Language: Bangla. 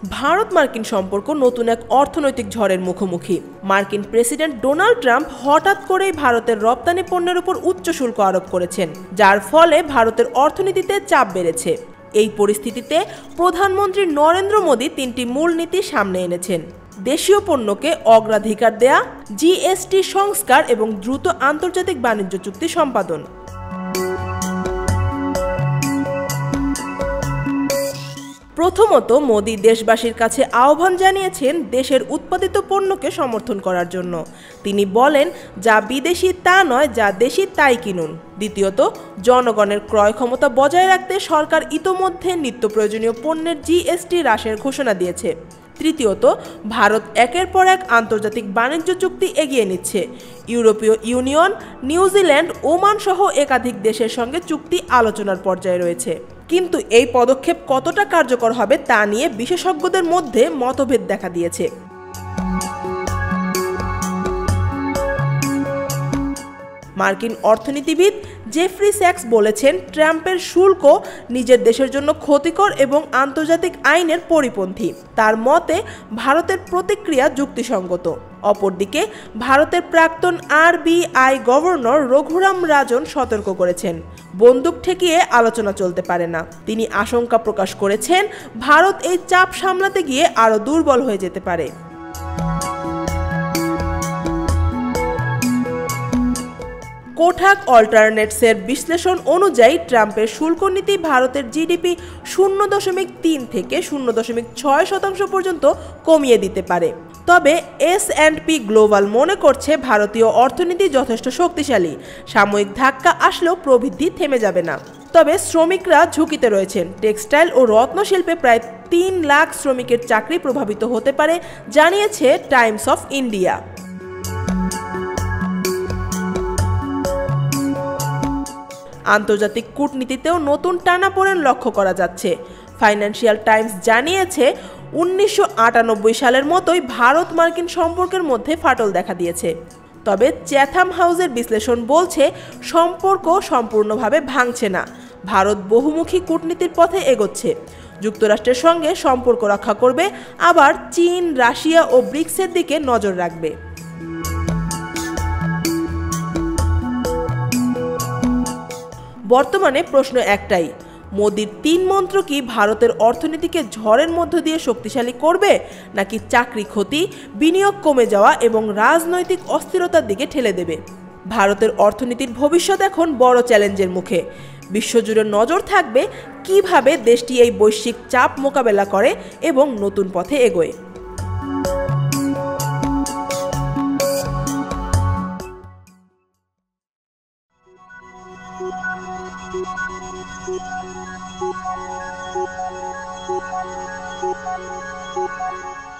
ভারত মার্কিন সম্পর্ক নতুন এক অর্থনৈতিক ঝড়ের মুখোমুখি। মার্কিন প্রেসিডেন্ট ডোনাল্ড ট্রাম্প হঠাৎ করেই ভারতের রপ্তানি পণ্যের উপর উচ্চ শুল্ক আরোপ করেছেন, যার ফলে ভারতের অর্থনীতিতে চাপ বেড়েছে। এই পরিস্থিতিতে প্রধানমন্ত্রী নরেন্দ্র মোদী তিনটি মূলনীতি সামনে এনেছেন: দেশীয় পণ্যকে অগ্রাধিকার দেয়া, জিএসটি সংস্কার এবং দ্রুত আন্তর্জাতিক বাণিজ্য চুক্তি সম্পাদন। প্রথমত, মোদি দেশবাসীর কাছে আহ্বান জানিয়েছেন দেশের উৎপাদিত পণ্যকে সমর্থন করার জন্য। তিনি বলেন, যা বিদেশি তা নয়, যা দেশি তাই কিনুন। দ্বিতীয়ত, জনগণের ক্রয় ক্ষমতা বজায় রাখতে সরকার ইতোমধ্যে নিত্য প্রয়োজনীয় পণ্যের জিএসটি হ্রাসের ঘোষণা দিয়েছে। তৃতীয়ত, ভারত একের পর এক আন্তর্জাতিক বাণিজ্য চুক্তি এগিয়ে নিচ্ছে। ইউরোপীয় ইউনিয়ন, নিউজিল্যান্ড, ওমান সহ একাধিক দেশের সঙ্গে চুক্তি আলোচনার পর্যায়ে রয়েছে। কিন্তু এই পদক্ষেপ কতটা কার্যকর হবে তা নিয়ে বিশেষজ্ঞদের মধ্যে মতভেদ দেখা দিয়েছে। মার্কিন অর্থনীতিবিদ জেফ্রি স্যাক্স বলেছেন, ট্রাম্পের শুল্ক নিজের দেশের জন্য ক্ষতিকর এবং আন্তর্জাতিক আইনের পরিপন্থী। তার মতে ভারতের প্রতিক্রিয়া যুক্তিসঙ্গত। অপরদিকে ভারতের প্রাক্তন আরবিআই গভর্নর রঘুরাম রাজন সতর্ক করেছেন, বন্দুক ঠেকিয়ে আলোচনা চলতে পারে না। তিনি আশঙ্কা প্রকাশ করেছেন, ভারত এই চাপ সামলাতে গিয়ে আরও দুর্বল হয়ে যেতে পারে। কোঠাক অল্টারনেটসের বিশ্লেষণ অনুযায়ী ট্রাম্পের শুল্ক নীতি ভারতের জিডিপি 0.3 থেকে 0.6% পর্যন্ত কমিয়ে দিতে পারে। তবে S&P গ্লোবাল মনে করছে ভারতীয় অর্থনীতি যথেষ্ট শক্তিশালী, সাময়িক ধাক্কা আসলেও প্রবৃদ্ধি থেমে যাবে না। তবে শ্রমিকরা ঝুঁকিতে রয়েছেন। টেক্সটাইল ও রত্নশিল্পে প্রায় 3 লাখ শ্রমিকের চাকরি প্রভাবিত হতে পারে, জানিয়েছে টাইমস অফ ইন্ডিয়া। আন্তর্জাতিক কূটনীতিতেও নতুন টানাপোড়েন লক্ষ্য করা যাচ্ছে। ফাইন্যান্সিয়াল টাইমস জানিয়েছে, 1998 সালের মতোই ভারত মার্কিন সম্পর্কের মধ্যে ফাটল দেখা দিয়েছে। তবে চ্যাথাম হাউসের বিশ্লেষণ বলছে, সম্পর্ক সম্পূর্ণভাবে ভাঙছে না। ভারত বহুমুখী কূটনীতির পথে এগোচ্ছে। যুক্তরাষ্ট্রের সঙ্গে সম্পর্ক রক্ষা করবে, আবার চীন, রাশিয়া ও ব্রিক্সের দিকে নজর রাখবে। বর্তমানে প্রশ্ন একটাই, মোদির 3 মন্ত্র কি ভারতের অর্থনীতিকে ঝড়ের মধ্য দিয়ে শক্তিশালী করবে, নাকি চাকরি ক্ষতি, বিনিয়োগ কমে যাওয়া এবং রাজনৈতিক অস্থিরতার দিকে ঠেলে দেবে? ভারতের অর্থনীতির ভবিষ্যৎ এখন বড় চ্যালেঞ্জের মুখে। বিশ্বজুড়ে নজর থাকবে কিভাবে দেশটি এই বৈশ্বিক চাপ মোকাবেলা করে এবং নতুন পথে এগোয়। Thank you.